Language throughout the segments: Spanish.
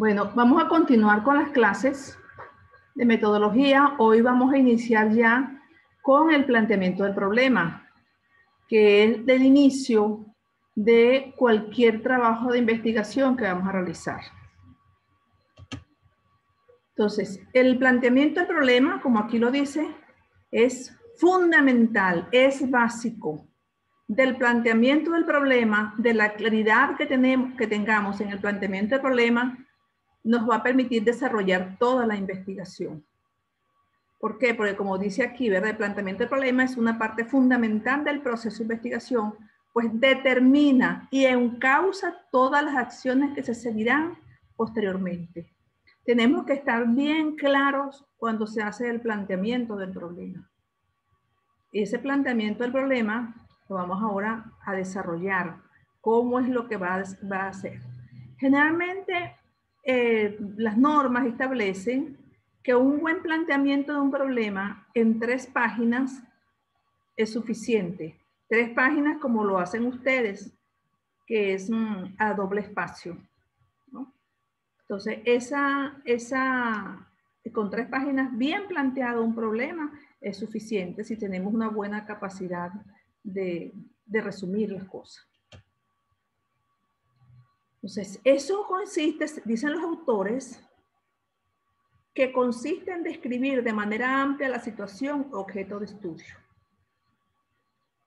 Bueno, vamos a continuar con las clases de metodología. Hoy vamos a iniciar ya con el planteamiento del problema, que es del inicio de cualquier trabajo de investigación que vamos a realizar. Entonces, el planteamiento del problema, como aquí lo dice, es fundamental, es básico. Del planteamiento del problema, de la claridad que tengamos en el planteamiento del problema, nos va a permitir desarrollar toda la investigación. ¿Por qué? Porque como dice aquí, ¿verdad? El planteamiento del problema es una parte fundamental del proceso de investigación, pues determina y encausa todas las acciones que se seguirán posteriormente. Tenemos que estar bien claros cuando se hace el planteamiento del problema. Ese planteamiento del problema lo vamos ahora a desarrollar. ¿Cómo es lo que va a hacer? Generalmente, las normas establecen que un buen planteamiento de un problema en 3 páginas es suficiente. 3 páginas como lo hacen ustedes, que es a doble espacio, ¿no? Entonces, con 3 páginas bien planteado un problema es suficiente si tenemos una buena capacidad de resumir las cosas. Entonces, eso consiste, dicen los autores, que consiste en describir de manera amplia la situación objeto de estudio.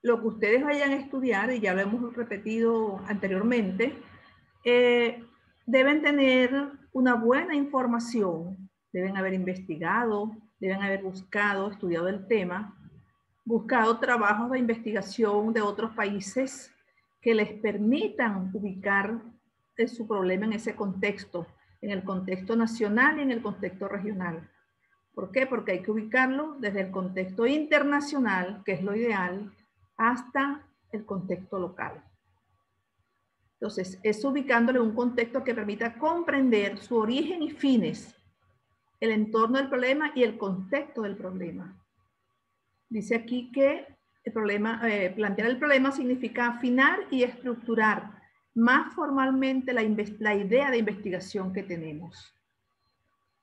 Lo que ustedes vayan a estudiar, y ya lo hemos repetido anteriormente, deben tener una buena información, deben haber investigado, deben haber buscado, estudiado el tema, buscado trabajos de investigación de otros países que les permitan ubicar su problema en ese contexto, en el contexto nacional y en el contexto regional. ¿Por qué? Porque hay que ubicarlo desde el contexto internacional, que es lo ideal, hasta el contexto local. Entonces, es ubicándolo en un contexto que permita comprender su origen y fines, el entorno del problema y el contexto del problema. Dice aquí que plantear el problema significa afinar y estructurar más formalmente la idea de investigación que tenemos.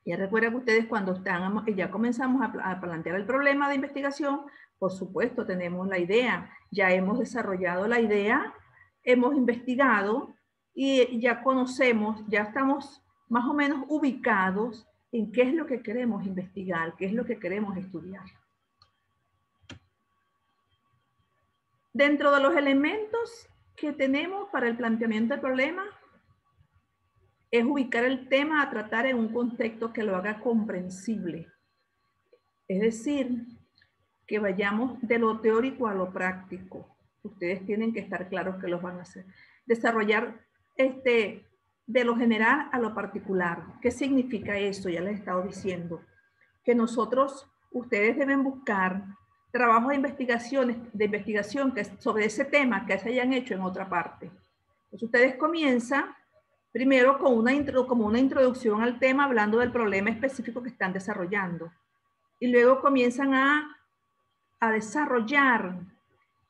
Ya recuerden que ustedes cuando ya comenzamos a plantear el problema de investigación, por supuesto tenemos la idea, ya hemos desarrollado la idea, hemos investigado y ya conocemos, ya estamos más o menos ubicados en qué es lo que queremos investigar, qué es lo que queremos estudiar. Dentro de los elementos que tenemos para el planteamiento del problema, es ubicar el tema a tratar en un contexto que lo haga comprensible. Es decir, que vayamos de lo teórico a lo práctico. Ustedes tienen que estar claros que los van a hacer. Desarrollar de lo general a lo particular. ¿Qué significa eso? Ya les he estado diciendo. Que ustedes deben buscar trabajos de investigación que sobre ese tema que se hayan hecho en otra parte. Entonces ustedes comienzan primero con una introducción al tema, hablando del problema específico que están desarrollando. Y luego comienzan a desarrollar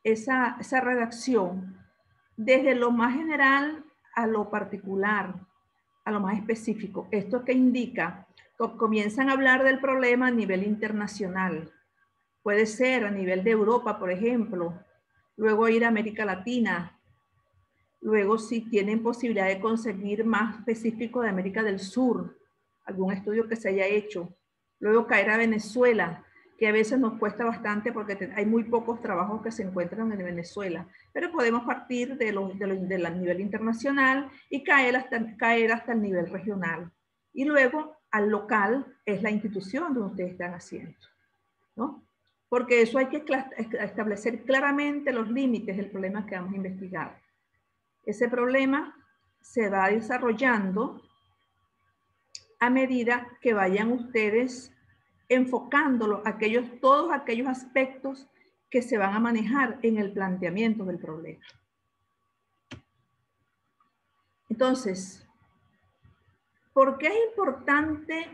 esa redacción desde lo más general a lo particular, a lo más específico. ¿Esto qué indica? Comienzan a hablar del problema a nivel internacional. Puede ser a nivel de Europa, por ejemplo. Luego ir a América Latina. Luego, si tienen posibilidad de conseguir más específico de América del Sur, algún estudio que se haya hecho. Luego caer a Venezuela, que a veces nos cuesta bastante porque hay muy pocos trabajos que se encuentran en Venezuela. Pero podemos partir del nivel internacional y caer hasta el nivel regional. Y luego al local es la institución donde ustedes están haciendo, ¿no? Porque eso hay que establecer claramente los límites del problema que vamos a investigar. Ese problema se va desarrollando a medida que vayan ustedes enfocándolo todos aquellos aspectos que se van a manejar en el planteamiento del problema. Entonces, ¿por qué es importante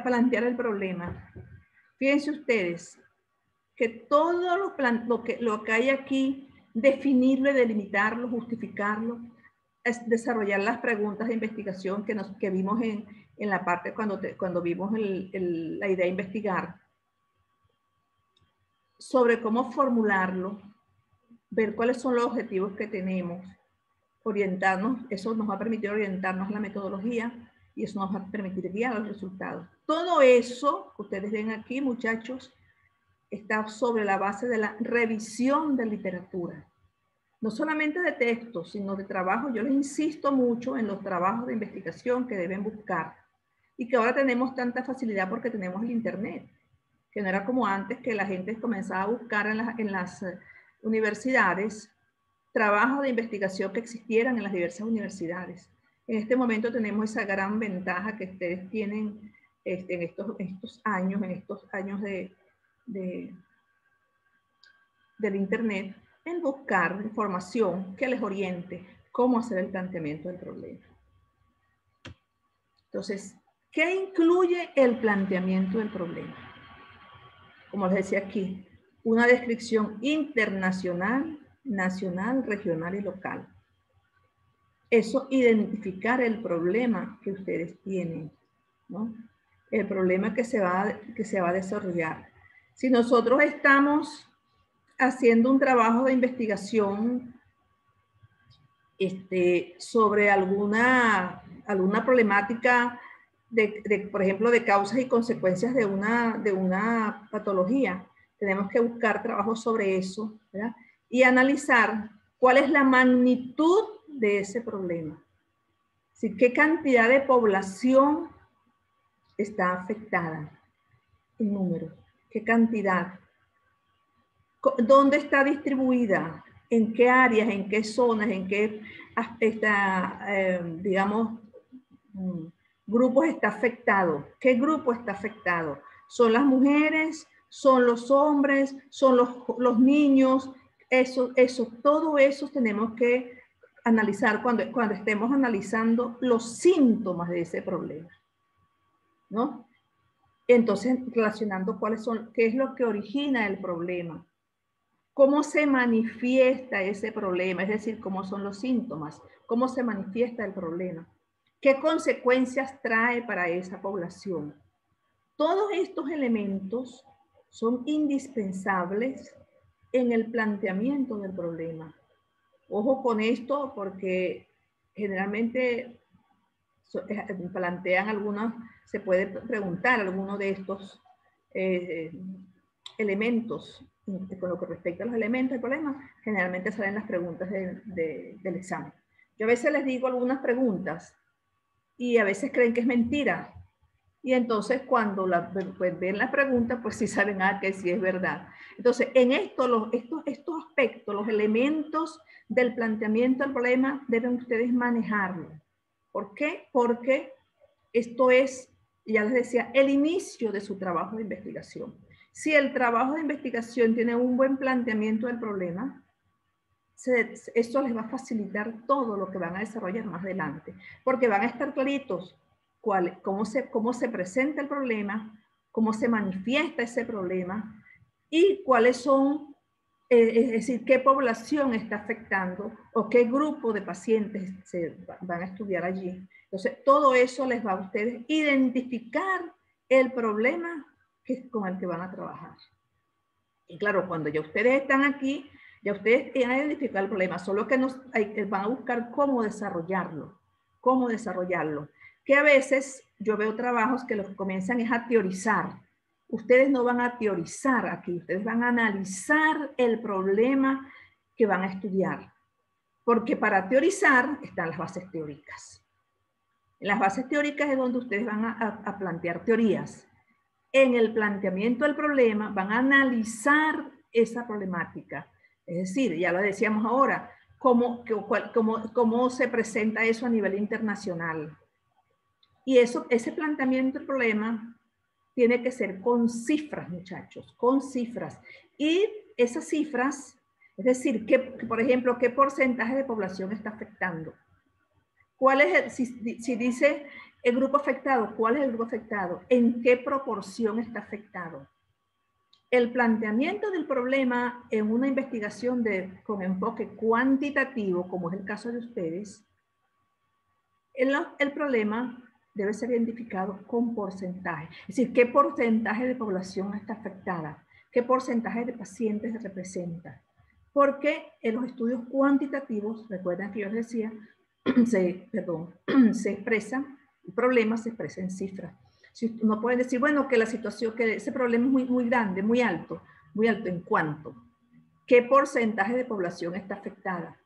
plantear el problema? Fíjense ustedes que todo lo que hay aquí, definirlo, delimitarlo, justificarlo, es desarrollar las preguntas de investigación que vimos en la parte cuando vimos la idea de investigar, sobre cómo formularlo, ver cuáles son los objetivos que tenemos, orientarnos, eso nos va a permitir orientarnos en la metodología y eso nos va a permitir guiar los resultados. Todo eso que ustedes ven aquí, muchachos, está sobre la base de la revisión de literatura. No solamente de textos, sino de trabajo. Yo les insisto mucho en los trabajos de investigación que deben buscar y que ahora tenemos tanta facilidad porque tenemos el internet, que no era como antes que la gente comenzaba a buscar en las universidades trabajos de investigación que existieran en las diversas universidades. En este momento tenemos esa gran ventaja que ustedes tienen en estos años del internet, en buscar información que les oriente cómo hacer el planteamiento del problema. Entonces, ¿qué incluye el planteamiento del problema? Como les decía aquí, una descripción internacional, nacional, regional y local. Eso, identificar el problema que ustedes tienen, ¿no? El problema que se va a desarrollar. Si nosotros estamos haciendo un trabajo de investigación sobre alguna problemática por ejemplo, de causas y consecuencias de una patología, tenemos que buscar trabajos sobre eso, ¿verdad? Y analizar cuál es la magnitud de ese problema. ¿Sí? ¿Qué cantidad de población está afectada en números? ¿Qué cantidad? ¿Dónde está distribuida? ¿En qué áreas? ¿En qué zonas? ¿En qué digamos, grupos está afectado? ¿Qué grupo está afectado? ¿Son las mujeres? ¿Son los hombres? ¿Son los niños? Todo eso tenemos que analizar cuando estemos analizando los síntomas de ese problema, ¿no? Entonces, relacionando qué es lo que origina el problema. ¿Cómo se manifiesta ese problema? Es decir, ¿cómo son los síntomas? ¿Cómo se manifiesta el problema? ¿Qué consecuencias trae para esa población? Todos estos elementos son indispensables en el planteamiento del problema. Ojo con esto porque generalmente plantean se puede preguntar alguno de estos elementos. Con lo que respecta a los elementos del problema, generalmente salen las preguntas del examen. Yo a veces les digo algunas preguntas y a veces creen que es mentira. Y entonces cuando pues ven la pregunta, pues sí saben que sí es verdad. Entonces, en estos aspectos, los elementos del planteamiento del problema, deben ustedes manejarlo. ¿Por qué? Porque esto es, ya les decía, el inicio de su trabajo de investigación. Si el trabajo de investigación tiene un buen planteamiento del problema, esto les va a facilitar todo lo que van a desarrollar más adelante, porque van a estar claritos cómo se presenta el problema, cómo se manifiesta ese problema y cuáles son, es decir, qué población está afectando o qué grupo de pacientes se van a estudiar allí. Entonces, todo eso les va a ustedes identificar el problema con el que van a trabajar. Y claro, cuando ya ustedes están aquí, ya ustedes han identificado el problema, solo que van a buscar cómo desarrollarlo, que a veces yo veo trabajos que lo que comienzan es a teorizar. Ustedes no van a teorizar aquí, ustedes van a analizar el problema que van a estudiar, porque para teorizar están las bases teóricas. En las bases teóricas es donde ustedes van a plantear teorías. En el planteamiento del problema van a analizar esa problemática. Es decir, ya lo decíamos ahora, cómo se presenta eso a nivel internacional. Y ese planteamiento del problema tiene que ser con cifras, muchachos, con cifras. Y esas cifras, es decir, por ejemplo, ¿qué porcentaje de población está afectando? ¿Cuál es si dice el grupo afectado, cuál es el grupo afectado? ¿En qué proporción está afectado? El planteamiento del problema en una investigación con enfoque cuantitativo, como es el caso de ustedes, El problema debe ser identificado con porcentaje. Es decir, ¿qué porcentaje de población está afectada? ¿Qué porcentaje de pacientes se representa? Porque en los estudios cuantitativos, recuerden que yo les decía, se expresa, el problema se expresa en cifras. Si no pueden decir, bueno, que la situación, que ese problema es muy grande, muy alto ¿en cuánto? ¿Qué porcentaje de población está afectada?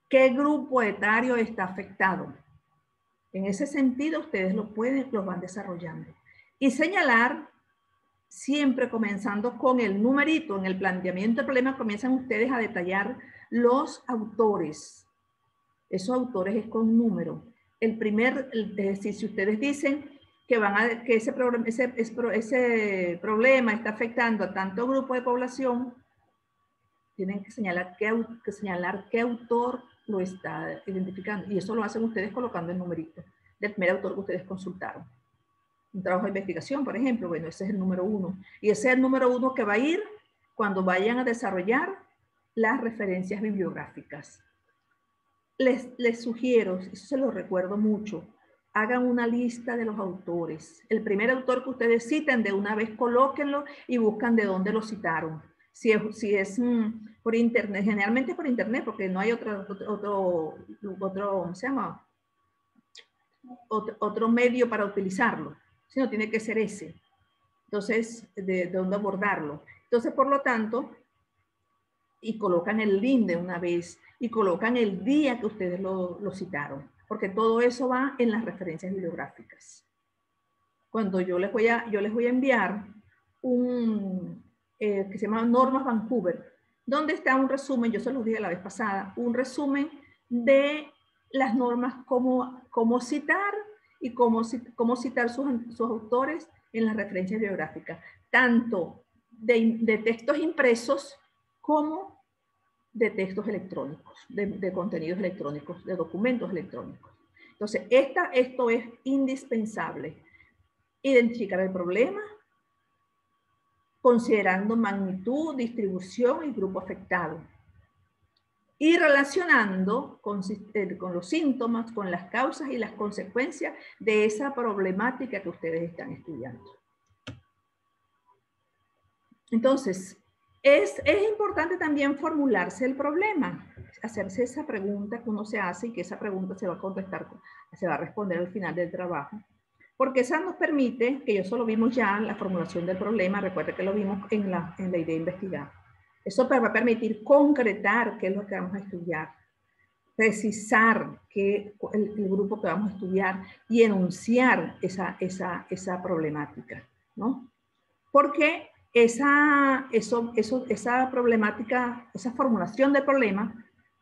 ¿Qué grupo etario está afectado? En ese sentido, ustedes lo van desarrollando. Y señalar, siempre comenzando con el numerito, en el planteamiento del problema, comienzan ustedes a detallar los autores. Esos autores es con número. Es decir, si ustedes dicen que ese problema está afectando a tanto grupo de población, tienen que señalar qué autor lo está identificando. Y eso lo hacen ustedes colocando el numerito del primer autor que ustedes consultaron. Un trabajo de investigación, por ejemplo, bueno, ese es el número 1. Y ese es el número 1 que va a ir cuando vayan a desarrollar las referencias bibliográficas. Les sugiero, eso se lo recuerdo mucho, hagan una lista de los autores. El primer autor que ustedes citen, de una vez colóquenlo y buscan de dónde lo citaron. Si es por internet, generalmente por internet, porque no hay otro ¿cómo se llama? Otro medio para utilizarlo, sino tiene que ser ese. Entonces, de dónde abordarlo. Entonces, por lo tanto, y colocan el link de una vez, y colocan el día que ustedes lo citaron, porque todo eso va en las referencias bibliográficas. Cuando yo les voy a enviar un que se llama Normas Vancouver, donde está un resumen, yo se los dije la vez pasada, un resumen de las normas, cómo citar y cómo citar sus autores en las referencias bibliográficas, tanto de textos impresos como de textos electrónicos, de contenidos electrónicos, de documentos electrónicos. Entonces, esto es indispensable. Identificar el problema, considerando magnitud, distribución y grupo afectado. Y relacionando con los síntomas, con las causas y las consecuencias de esa problemática que ustedes están estudiando. Entonces, es importante también formularse el problema, hacerse esa pregunta que uno se hace y que esa pregunta se va a contestar, se va a responder al final del trabajo. Porque esa nos permite, que eso lo vimos ya en la formulación del problema, recuerda que lo vimos en la idea de investigar. Eso va a permitir concretar qué es lo que vamos a estudiar, precisar el grupo que vamos a estudiar y enunciar esa problemática, ¿no? Porque esa problemática, esa formulación del problema,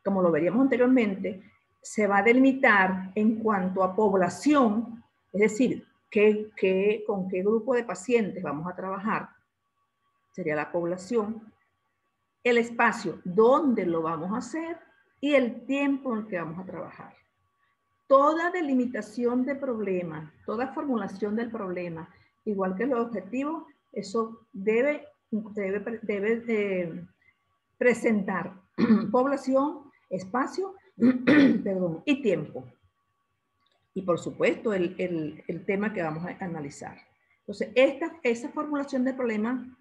como lo veríamos anteriormente, se va a delimitar en cuanto a población, es decir, con qué grupo de pacientes vamos a trabajar, sería la población, el espacio donde lo vamos a hacer y el tiempo en el que vamos a trabajar. Toda delimitación de problema, toda formulación del problema, igual que los objetivos, eso debe presentar población, espacio perdón, y tiempo. Y por supuesto, el tema que vamos a analizar. Entonces, esa formulación del problema,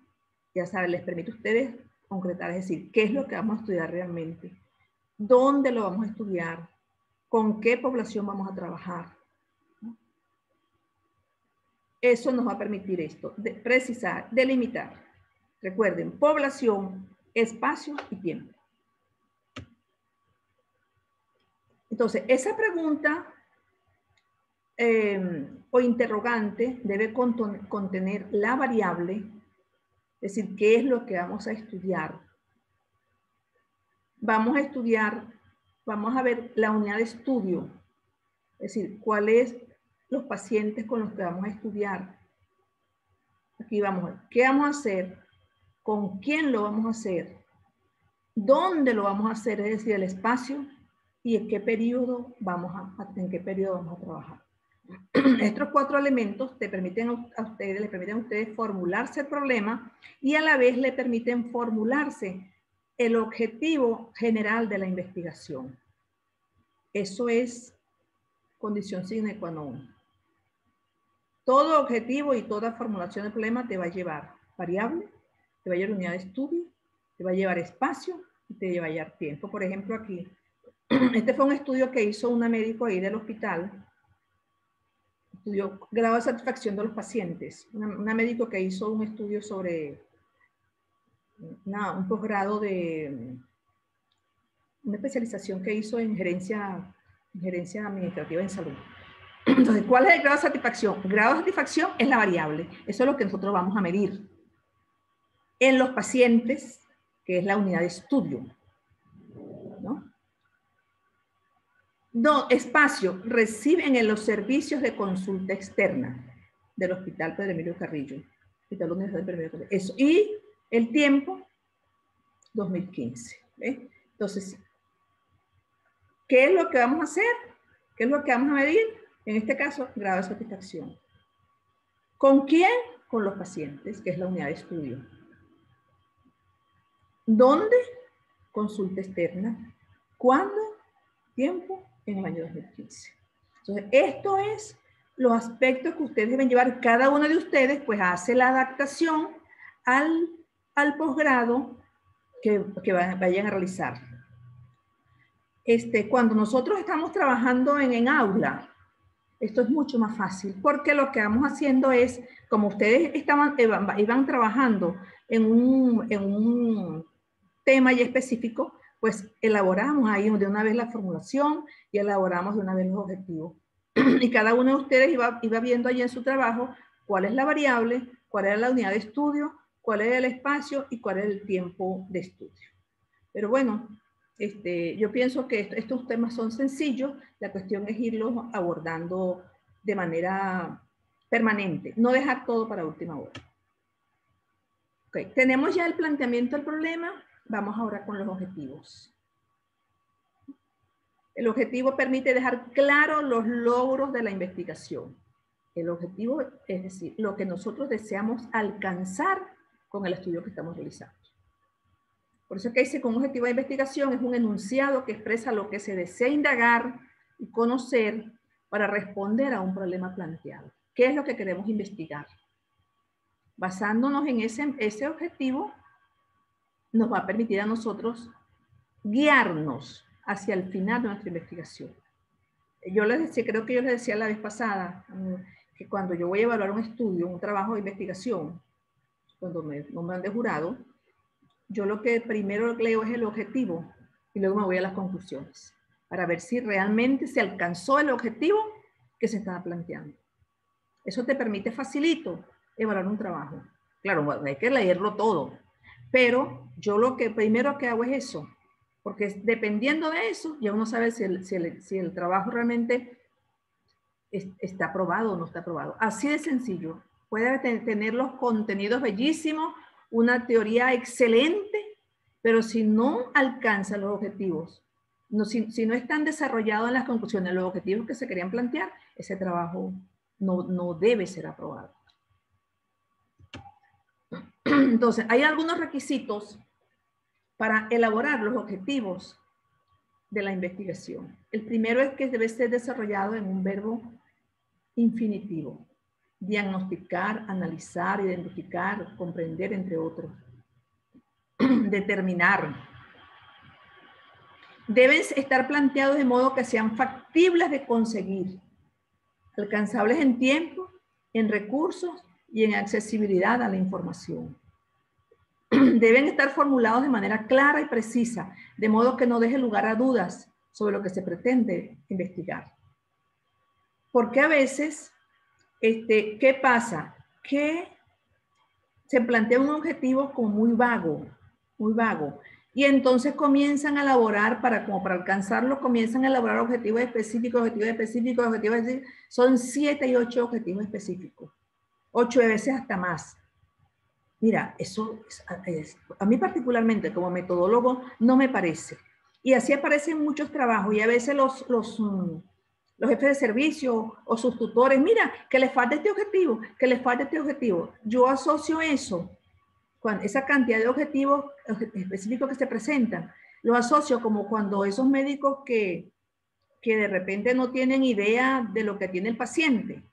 ya saben, les permite a ustedes concretar, es decir, qué es lo que vamos a estudiar realmente, dónde lo vamos a estudiar, con qué población vamos a trabajar. Eso nos va a permitir esto, precisar, delimitar. Recuerden, población, espacio y tiempo. Entonces, esa pregunta o interrogante debe contener la variable, es decir, qué es lo que vamos a estudiar. Vamos a ver la unidad de estudio, es decir, cuáles los pacientes con los que vamos a estudiar. Aquí vamos a ver qué vamos a hacer, con quién lo vamos a hacer, dónde lo vamos a hacer, es decir, el espacio y en qué periodo vamos a trabajar. Estos 4 elementos le permiten a ustedes formularse el problema y a la vez le permiten formularse el objetivo general de la investigación. Eso es condición sine qua non. Todo objetivo y toda formulación de problema te va a llevar variable, te va a llevar unidad de estudio, te va a llevar espacio y te va a llevar tiempo. Por ejemplo, aquí, este fue un estudio que hizo una médico ahí del hospital, estudió grado de satisfacción de los pacientes, una médico que hizo un estudio sobre un posgrado de una especialización que hizo en gerencia administrativa en salud. Entonces, ¿cuál es el grado de satisfacción? El grado de satisfacción es la variable. Eso es lo que nosotros vamos a medir. En los pacientes, que es la unidad de estudio. ¿No? Espacio, reciben en los servicios de consulta externa del Hospital Pedro Emilio Carrillo. Hospital Universitario Pedro Emilio Carrillo. Eso. Y el tiempo, 2015. ¿Ves? Entonces, ¿qué es lo que vamos a hacer? ¿Qué es lo que vamos a medir? En este caso, grado de satisfacción. ¿Con quién? Con los pacientes, que es la unidad de estudio. ¿Dónde? Consulta externa. ¿Cuándo? Tiempo, en el año 2015. Entonces, esto es los aspectos que ustedes deben llevar. Cada uno de ustedes, pues, hace la adaptación al posgrado que vayan a realizar. Cuando nosotros estamos trabajando en aula, esto es mucho más fácil, porque lo que vamos haciendo es, como ustedes iban trabajando en un tema ya específico, pues elaboramos ahí de una vez la formulación y elaboramos de una vez los objetivos. Y cada uno de ustedes iba viendo allí en su trabajo cuál es la variable, cuál era la unidad de estudio, cuál era el espacio y cuál era el tiempo de estudio. Pero bueno, yo pienso que estos temas son sencillos, la cuestión es irlos abordando de manera permanente, no dejar todo para última hora. Okay. Tenemos ya el planteamiento del problema, vamos ahora con los objetivos. El objetivo permite dejar claro los logros de la investigación. El objetivo es decir, lo que nosotros deseamos alcanzar con el estudio que estamos realizando. Por eso es que dice que un objetivo de investigación es un enunciado que expresa lo que se desea indagar y conocer para responder a un problema planteado. ¿Qué es lo que queremos investigar? Basándonos en ese objetivo, nos va a permitir a nosotros guiarnos hacia el final de nuestra investigación. Yo les decía, creo que yo les decía la vez pasada, que cuando yo voy a evaluar un estudio, un trabajo de investigación, cuando me nombran de jurado, yo lo que primero leo es el objetivo y luego me voy a las conclusiones para ver si realmente se alcanzó el objetivo que se estaba planteando. Eso te permite facilito evaluar un trabajo. Claro, hay que leerlo todo, pero yo lo que primero que hago es eso, porque dependiendo de eso ya uno sabe si el trabajo realmente está aprobado o no está aprobado. Así de sencillo. Puede tener los contenidos bellísimos, una teoría excelente, pero si no alcanza los objetivos, si no están desarrollados en las conclusiones los objetivos que se querían plantear, ese trabajo no debe ser aprobado. Entonces, hay algunos requisitos para elaborar los objetivos de la investigación. El primero es que debe ser desarrollado en un verbo infinitivo. Diagnosticar, analizar, identificar, comprender, entre otros. Determinar. Deben estar planteados de modo que sean factibles de conseguir, alcanzables en tiempo, en recursos y en accesibilidad a la información. Deben estar formulados de manera clara y precisa, de modo que no deje lugar a dudas sobre lo que se pretende investigar. Porque a veces, ¿qué pasa? Que se plantea un objetivo como muy vago, y entonces comienzan a elaborar, como para alcanzarlo, comienzan a elaborar objetivos específicos, son 7 y 8 objetivos específicos, 8 veces hasta más. Mira, eso a mí particularmente como metodólogo no me parece. Y así aparecen muchos trabajos y a veces los jefes de servicio o sus tutores, mira, que les falta este objetivo, que les falta este objetivo. Yo asocio eso, esa cantidad de objetivos específicos que se presentan, lo asocio como cuando esos médicos que que de repente no tienen idea de lo que tiene el paciente.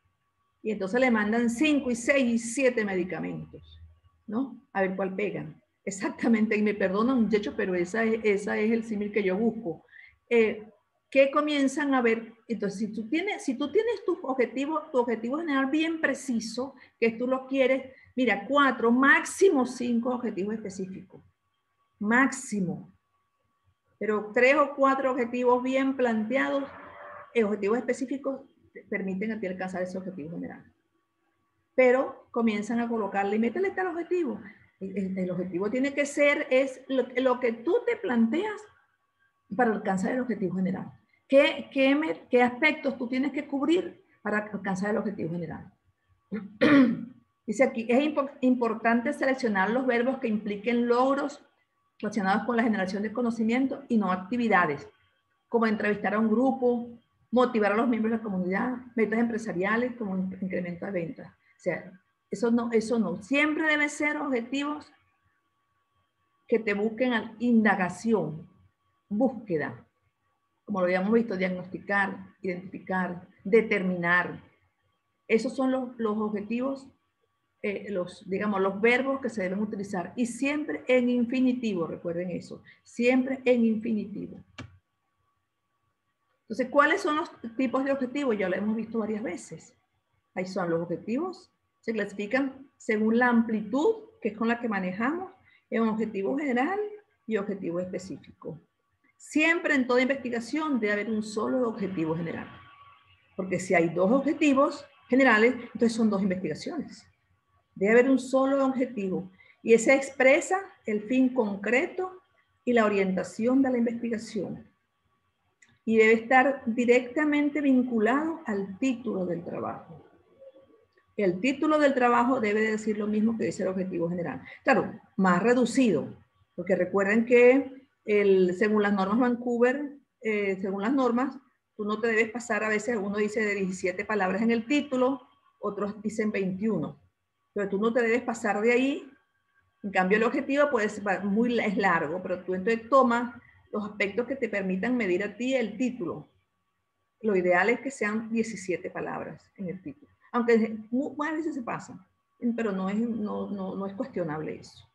Y entonces le mandan 5 y 6 y 7 medicamentos, ¿no? A ver cuál pegan. Exactamente, y me perdonan muchachos, pero esa es el símil que yo busco. ¿Qué comienzan a ver? Entonces, si tú tienes tu objetivo general bien preciso, que tú lo quieres, mira, 4, máximo 5 objetivos específicos. Máximo. Pero 3 o 4 objetivos bien planteados, objetivos específicos, permiten a ti alcanzar ese objetivo general. Pero comienzan a colocarle, métele tal objetivo. El objetivo tiene que ser, es lo que tú te planteas para alcanzar el objetivo general. ¿Qué aspectos tú tienes que cubrir para alcanzar el objetivo general? Dice aquí, es importante seleccionar los verbos que impliquen logros relacionados con la generación de conocimiento y no actividades, como entrevistar a un grupo, motivar a los miembros de la comunidad, metas empresariales como incremento de ventas. O sea, eso no. Siempre deben ser objetivos que te busquen a indagación, búsqueda, como lo habíamos visto, diagnosticar, identificar, determinar. Esos son los objetivos, los verbos que se deben utilizar. Y siempre en infinitivo, recuerden eso, siempre en infinitivo. Entonces, ¿cuáles son los tipos de objetivos? Ya lo hemos visto varias veces. Ahí son los objetivos. Se clasifican según la amplitud, que es con la que manejamos, en objetivo general y objetivo específico. Siempre en toda investigación debe haber un solo objetivo general. Porque si hay 2 objetivos generales, entonces son 2 investigaciones. Debe haber un solo objetivo. Y ese expresa el fin concreto y la orientación de la investigación. Y debe estar directamente vinculado al título del trabajo. El título del trabajo debe decir lo mismo que dice el objetivo general. Claro, más reducido, porque recuerden que según las normas Vancouver, según las normas, tú no te debes pasar, a veces uno dice de 17 palabras en el título, otros dicen 21, pero tú no te debes pasar de ahí. En cambio, el objetivo es largo, pero tú entonces tomas los aspectos que te permitan medir a ti el título. Lo ideal es que sean 17 palabras en el título. Aunque muchas veces se pasan, pero no es cuestionable eso.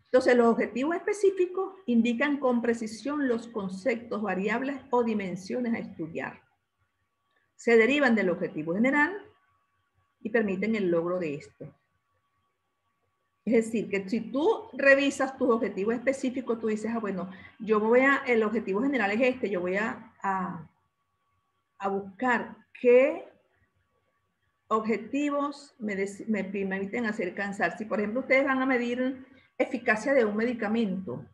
Entonces, los objetivos específicos indican con precisión los conceptos, variables o dimensiones a estudiar. Se derivan del objetivo general y permiten el logro de esto. Es decir, que si tú revisas tus objetivos específicos, tú dices, bueno, el objetivo general es este, yo voy a buscar qué objetivos me permiten alcanzar. Si, por ejemplo, ustedes van a medir eficacia de un medicamento,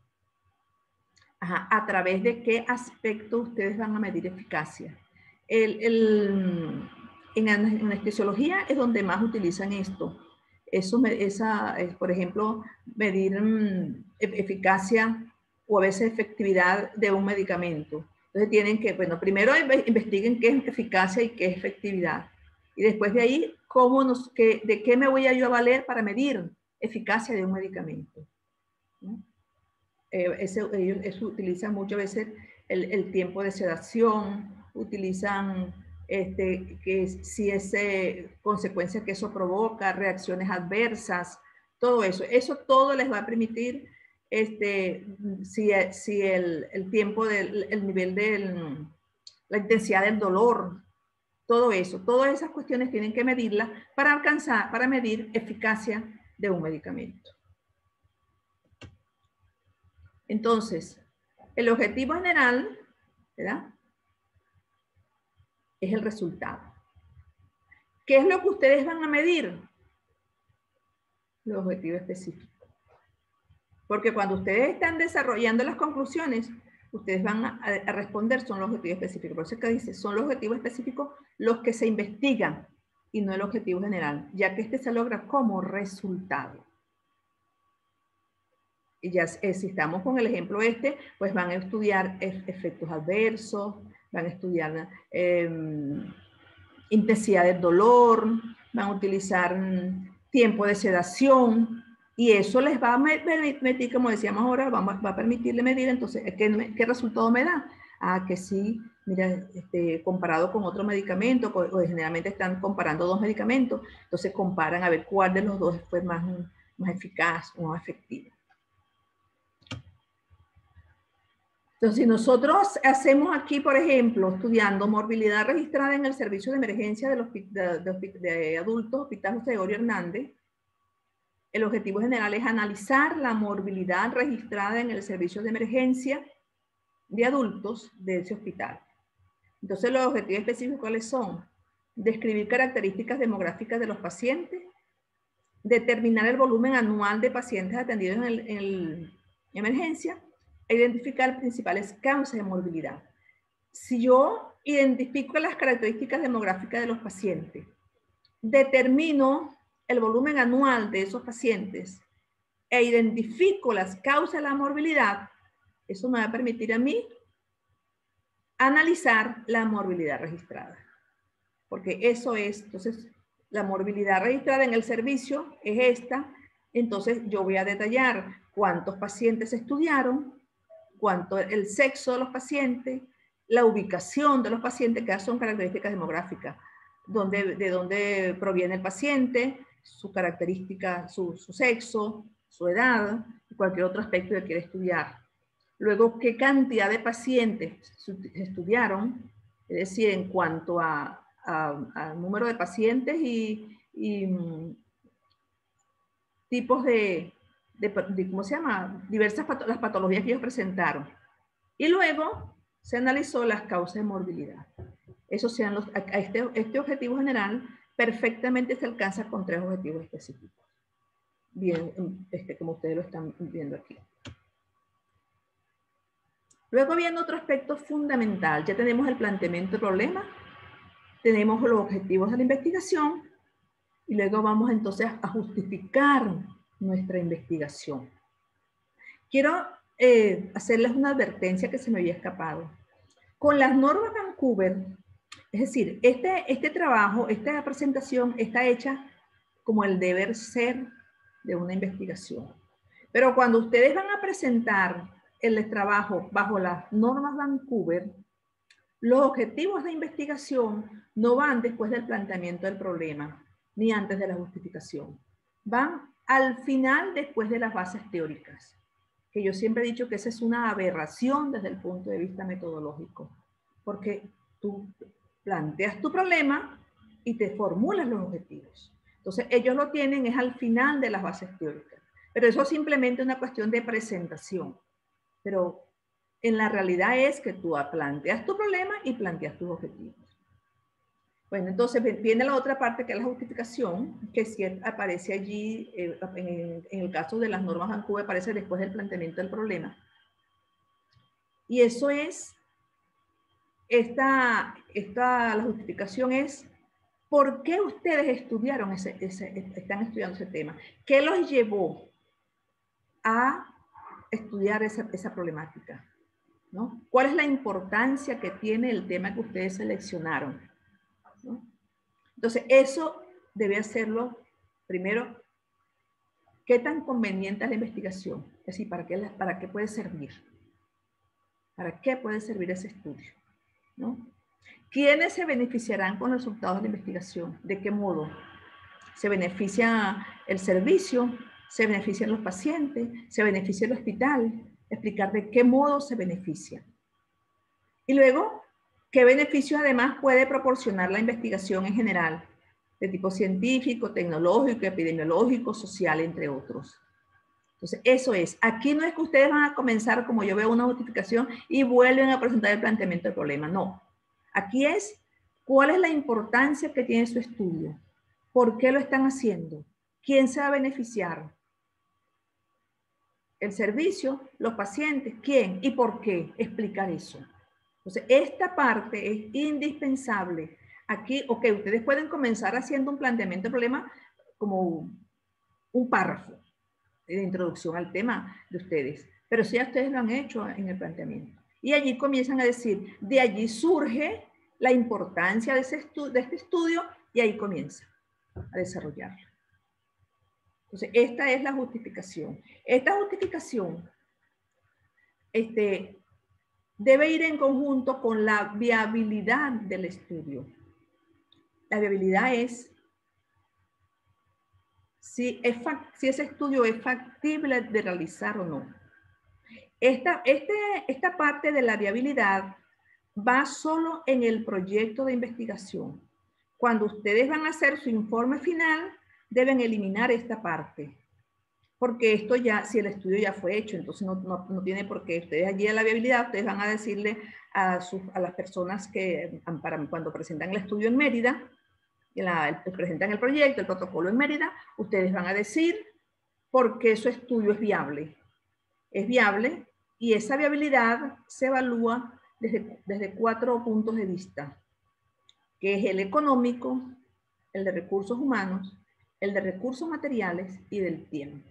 ¿a través de qué aspecto ustedes van a medir eficacia? En anestesiología es donde más utilizan esto. Por ejemplo, medir eficacia o a veces efectividad de un medicamento. Entonces tienen que, bueno, primero investiguen qué es eficacia y qué es efectividad. Y después de ahí, ¿de qué me voy a yo a valer para medir eficacia de un medicamento? ¿No? Ellos utilizan muchas veces el tiempo de sedación, utilizan si es consecuencias que eso provoca, reacciones adversas, todo eso. Eso todo les va a permitir si el tiempo, el nivel de la intensidad del dolor, todo eso, todas esas cuestiones tienen que medirlas para medir eficacia de un medicamento. Entonces, el objetivo general, ¿verdad?, es el resultado. ¿Qué es lo que ustedes van a medir? Los objetivos específicos. Porque cuando ustedes están desarrollando las conclusiones, ustedes van a responder, son los objetivos específicos. Por eso es que dice, son los objetivos específicos los que se investigan y no el objetivo general, ya que se logra como resultado. Y ya si estamos con el ejemplo pues van a estudiar efectos adversos, van a estudiar intensidad del dolor, van a utilizar tiempo de sedación, y eso les va a permitir, como decíamos ahora, va a permitirle medir, entonces, ¿qué resultado me da? Que sí, mira, comparado con otro medicamento, o generalmente están comparando dos medicamentos, entonces comparan a ver cuál de los dos fue más eficaz o más efectivo. Entonces, si nosotros hacemos aquí, por ejemplo, estudiando morbilidad registrada en el servicio de emergencia de adultos, Hospital José Gregorio Hernández, el objetivo general es analizar la morbilidad registrada en el servicio de emergencia de adultos de ese hospital. Entonces, los objetivos específicos, ¿cuáles son? Describir características demográficas de los pacientes, determinar el volumen anual de pacientes atendidos en emergencia, e identificar principales causas de morbilidad. Si yo identifico las características demográficas de los pacientes, determino el volumen anual de esos pacientes e identifico las causas de la morbilidad, eso me va a permitir a mí analizar la morbilidad registrada. Porque eso es, entonces, la morbilidad registrada en el servicio es esta. Entonces, yo voy a detallar cuántos pacientes estudiaron, cuánto el sexo de los pacientes, la ubicación de los pacientes, que son características demográficas, de dónde proviene el paciente, su característica, su sexo, su edad, y cualquier otro aspecto que quiera estudiar. Luego, qué cantidad de pacientes estudiaron, es decir, en cuanto al número de pacientes y tipos de ¿cómo se llama? Diversas las patologías que ellos presentaron. Y luego se analizó las causas de morbilidad. Esos sean este objetivo general perfectamente se alcanza con 3 objetivos específicos. Bien, como ustedes lo están viendo aquí. Luego viene otro aspecto fundamental. Ya tenemos el planteamiento del problema, tenemos los objetivos de la investigación y luego vamos entonces a justificar nuestra investigación. Quiero hacerles una advertencia que se me había escapado. Con las normas Vancouver, es decir, este trabajo, esta presentación está hecha como el deber ser de una investigación. Pero cuando ustedes van a presentar el trabajo bajo las normas Vancouver, los objetivos de investigación no van después del planteamiento del problema, ni antes de la justificación. Van al final después de las bases teóricas, que yo siempre he dicho que esa es una aberración desde el punto de vista metodológico, porque tú planteas tu problema y te formulas los objetivos. Entonces, ellos lo tienen es al final de las bases teóricas, pero eso es simplemente una cuestión de presentación. Pero en la realidad es que tú planteas tu problema y planteas tus objetivos. Bueno, entonces viene la otra parte que es la justificación, que sí aparece allí, en el caso de las normas Vancouver, aparece después del planteamiento del problema. Y eso es, la justificación es, ¿por qué ustedes estudiaron están estudiando ese tema? ¿Qué los llevó a estudiar esa problemática? ¿No? ¿Cuál es la importancia que tiene el tema que ustedes seleccionaron? ¿No? Entonces, eso debe hacerlo primero. ¿Qué tan conveniente es la investigación? Es decir, ¿para qué puede servir? ¿Para qué puede servir ese estudio? ¿No? ¿Quiénes se beneficiarán con los resultados de la investigación? ¿De qué modo? ¿Se beneficia el servicio? ¿Se benefician los pacientes? ¿Se beneficia el hospital? Explicar de qué modo se beneficia. Y luego, ¿qué beneficios además puede proporcionar la investigación en general? De tipo científico, tecnológico, epidemiológico, social, entre otros. Entonces, eso es. Aquí no es que ustedes van a comenzar, como yo veo, una justificación y vuelven a presentar el planteamiento del problema. No. Aquí es, ¿cuál es la importancia que tiene su estudio? ¿Por qué lo están haciendo? ¿Quién se va a beneficiar? ¿El servicio? ¿Los pacientes? ¿Quién? ¿Y por qué? Explicar eso. Entonces, esta parte es indispensable. Aquí, ok, ustedes pueden comenzar haciendo un planteamiento de problema como un párrafo de introducción al tema de ustedes, pero si ya ustedes lo han hecho en el planteamiento. Y allí comienzan a decir, de allí surge la importancia de este estudio y ahí comienza a desarrollarlo. Entonces, esta es la justificación. Esta justificación, debe ir en conjunto con la viabilidad del estudio. La viabilidad es si ese estudio es factible de realizar o no. Esta parte de la viabilidad va solo en el proyecto de investigación. Cuando ustedes van a hacer su informe final, deben eliminar esta parte. Porque esto ya, si el estudio ya fue hecho, entonces no tiene por qué. Ustedes allí a la viabilidad, ustedes van a decirle a las personas que cuando presentan el estudio en Mérida, presentan el proyecto, el protocolo en Mérida, ustedes van a decir por qué su estudio es viable. Es viable y esa viabilidad se evalúa desde 4 puntos de vista, que es el económico, el de recursos humanos, el de recursos materiales y del tiempo.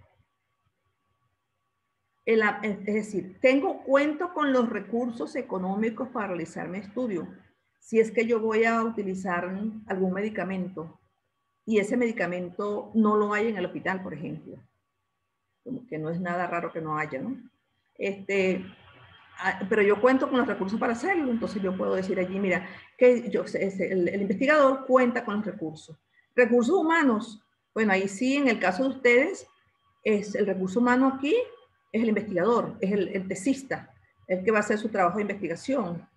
Es decir, cuento con los recursos económicos para realizar mi estudio. Si es que yo voy a utilizar algún medicamento y ese medicamento no lo hay en el hospital, por ejemplo, como que no es nada raro que no haya, ¿no? Pero yo cuento con los recursos para hacerlo, entonces yo puedo decir allí, mira, que el investigador cuenta con los recursos. Recursos humanos, bueno, ahí sí, en el caso de ustedes, es el recurso humano aquí, es el investigador, es el tesista, el que va a hacer su trabajo de investigación,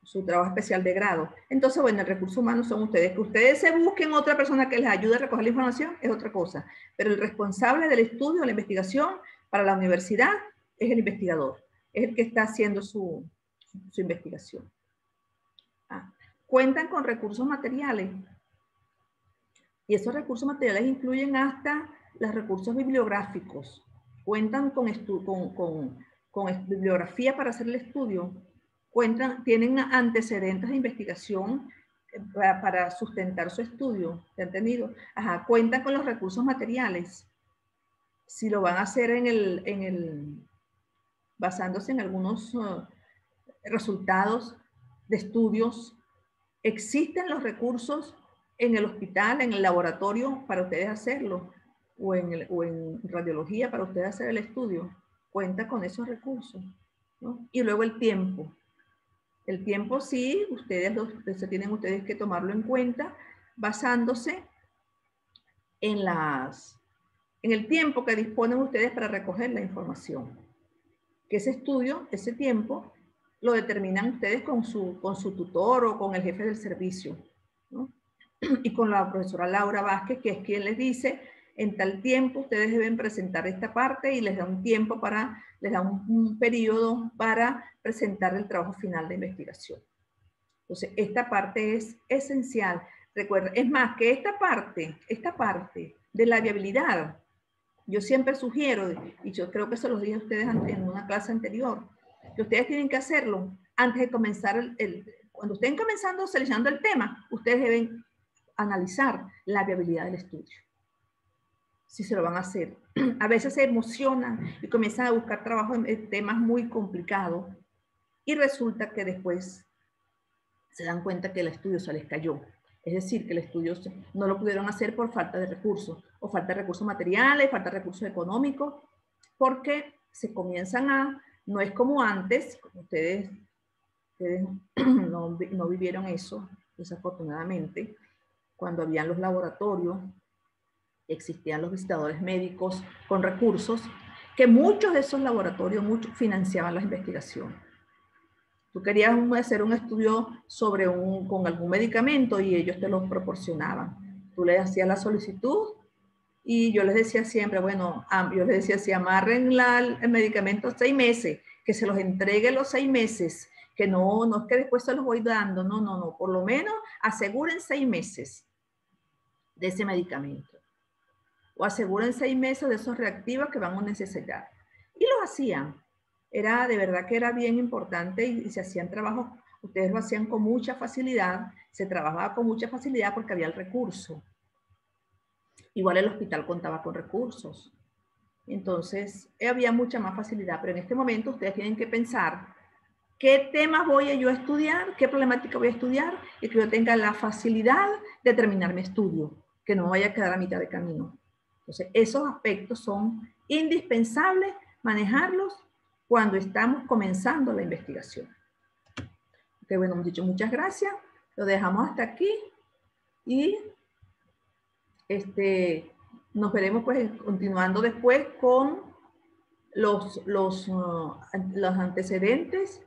su trabajo especial de grado. Entonces, bueno, el recurso humano son ustedes. Que ustedes se busquen otra persona que les ayude a recoger la información es otra cosa, pero el responsable del estudio, de la investigación para la universidad es el investigador, es el que está haciendo su investigación. Cuentan con recursos materiales y esos recursos materiales incluyen hasta los recursos bibliográficos. Cuentan con bibliografía para hacer el estudio. Tienen antecedentes de investigación para sustentar su estudio. ¿Se ha entendido? Cuentan con los recursos materiales. Si lo van a hacer basándose en algunos resultados de estudios, existen los recursos en el hospital, en el laboratorio para ustedes hacerlo, o en radiología para ustedes hacer el estudio. Cuenta con esos recursos, ¿no? Y luego el tiempo. El tiempo sí, tienen ustedes que tomarlo en cuenta basándose en el tiempo que disponen ustedes para recoger la información. Que ese estudio, ese tiempo, lo determinan ustedes con su tutor o con el jefe del servicio, ¿no? Y con la profesora Laura Vázquez, que es quien les dice, en tal tiempo ustedes deben presentar esta parte y les da un tiempo les da un periodo para presentar el trabajo final de investigación. Entonces, esta parte es esencial. Recuerden, es más que esta parte de la viabilidad, yo siempre sugiero, y yo creo que se los dije a ustedes en una clase anterior, que ustedes tienen que hacerlo antes de comenzar cuando estén comenzando seleccionando el tema, ustedes deben analizar la viabilidad del estudio. Si se lo van a hacer. A veces se emocionan y comienzan a buscar trabajo en temas muy complicados y resulta que después se dan cuenta que el estudio se les cayó. Es decir, que el estudio no lo pudieron hacer por falta de recursos, o falta de recursos materiales, falta de recursos económicos, porque se comienzan no es como antes, ustedes no vivieron eso, desafortunadamente, cuando habían los laboratorios, existían los visitadores médicos con recursos, que muchos de esos laboratorios financiaban las investigaciones. Tú querías hacer un estudio con algún medicamento y ellos te lo proporcionaban. Tú les hacías la solicitud y yo les decía siempre, bueno, yo les decía, si amarren el medicamento 6 meses, que se los entregue los 6 meses, que no es que después se los voy dando, no, por lo menos aseguren 6 meses de ese medicamento. O aseguren 6 meses de esos reactivos que van a necesitar. Y lo hacían. De verdad que era bien importante y se hacían trabajos, ustedes lo hacían con mucha facilidad, se trabajaba con mucha facilidad porque había el recurso. Igual el hospital contaba con recursos. Entonces, había mucha más facilidad, pero en este momento ustedes tienen que pensar qué temas voy yo a estudiar, qué problemática voy a estudiar y que yo tenga la facilidad de terminar mi estudio, que no vaya a quedar a mitad de camino. Entonces, esos aspectos son indispensables manejarlos cuando estamos comenzando la investigación. Ok, bueno, muchachos, muchas gracias. Lo dejamos hasta aquí y nos veremos pues continuando después con los antecedentes